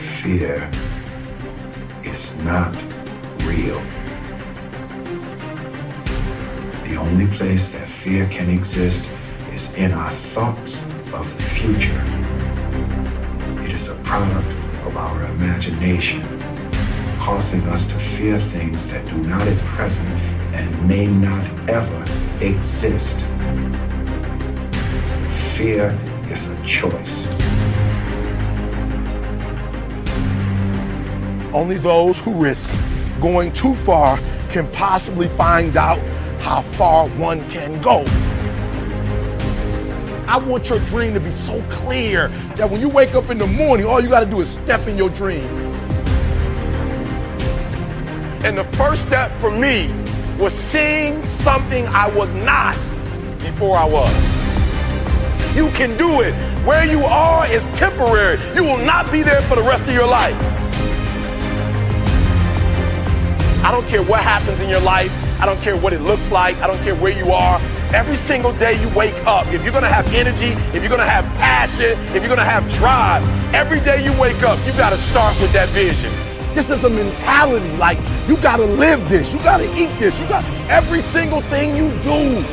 Fear is not real. The only place that fear can exist is in our thoughts of the future. It is a product of our imagination, causing us to fear things that do not at present and may not ever exist. Fear is a choice. Only those who risk going too far can possibly find out how far one can go. I want your dream to be so clear that when you wake up in the morning, all you gotta do is step in your dream. And the first step for me was seeing something I was not before I was. You can do it. Where you are is temporary. You will not be there for the rest of your life. I don't care what happens in your life. I don't care what it looks like. I don't care where you are. Every single day you wake up, if you're gonna have energy, if you're gonna have passion, if you're gonna have drive, every day you wake up, you gotta start with that vision. Just as a mentality, like you gotta live this, you gotta eat this, every single thing you do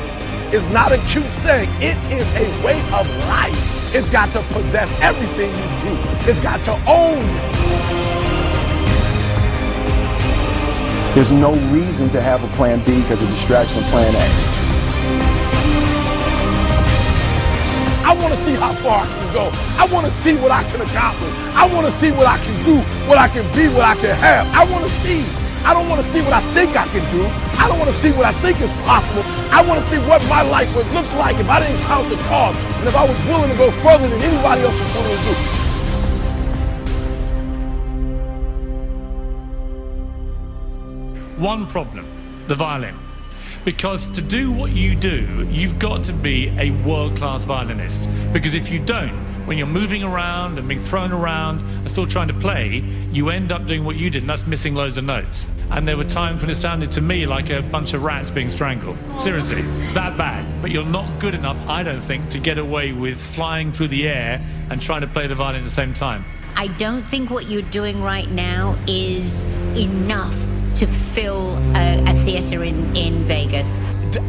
is not a cute saying. It is a way of life. It's got to possess everything you do. It's got to own you. There's no reason to have a plan B because of distraction from plan A. I want to see how far I can go. I want to see what I can accomplish. I want to see what I can do, what I can be, what I can have. I want to see. I don't want to see what I think I can do. I don't want to see what I think is possible. I want to see what my life would look like if I didn't count the cost and if I was willing to go further than anybody else was willing to do. One problem, the violin. Because to do what you do, you've got to be a world-class violinist. Because if you don't, when you're moving around and being thrown around and still trying to play, you end up doing what you did, and that's missing loads of notes. And there were times when it sounded to me like a bunch of rats being strangled. Seriously, that bad. But you're not good enough, I don't think, to get away with flying through the air and trying to play the violin at the same time. I don't think what you're doing right now is enough to fill a theater in Vegas.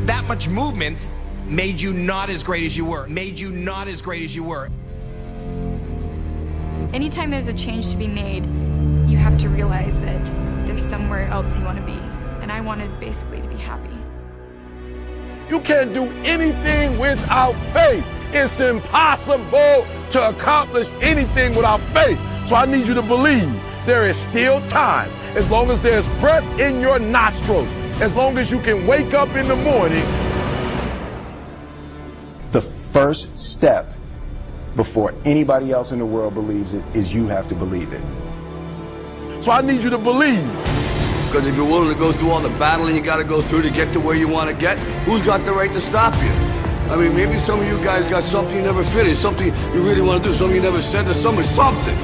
That much movement made you not as great as you were. Made you not as great as you were. Anytime there's a change to be made, you have to realize that there's somewhere else you want to be. And I wanted basically to be happy. You can't do anything without faith. It's impossible to accomplish anything without faith. So I need you to believe there is still time. As long as there's breath in your nostrils, as long as you can wake up in the morning. The first step before anybody else in the world believes it is you have to believe it. So I need you to believe. Because if you're willing to go through all the battling you got to go through to get to where you want to get, who's got the right to stop you? I mean, maybe some of you guys got something you never finished, something you really want to do, something you never said to someone, something.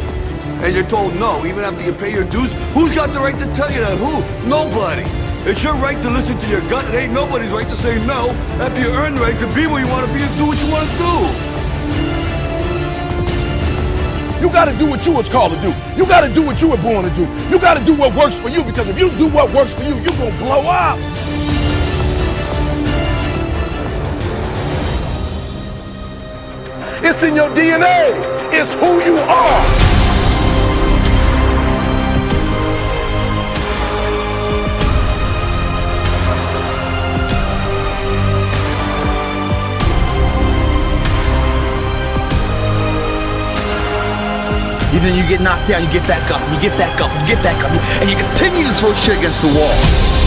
And you're told no, even after you pay your dues. Who's got the right to tell you that? Who? Nobody. It's your right to listen to your gut. It ain't nobody's right to say no after you earn the right to be where you want to be and do what you want to do. You got to do what you was called to do. You got to do what you were born to do. You got to do what works for you, because if you do what works for you, you're going to blow up. It's in your DNA. It's who you are. And then you get knocked down, you get back up, and you get back up, and you get back up, and you continue to throw shit against the wall.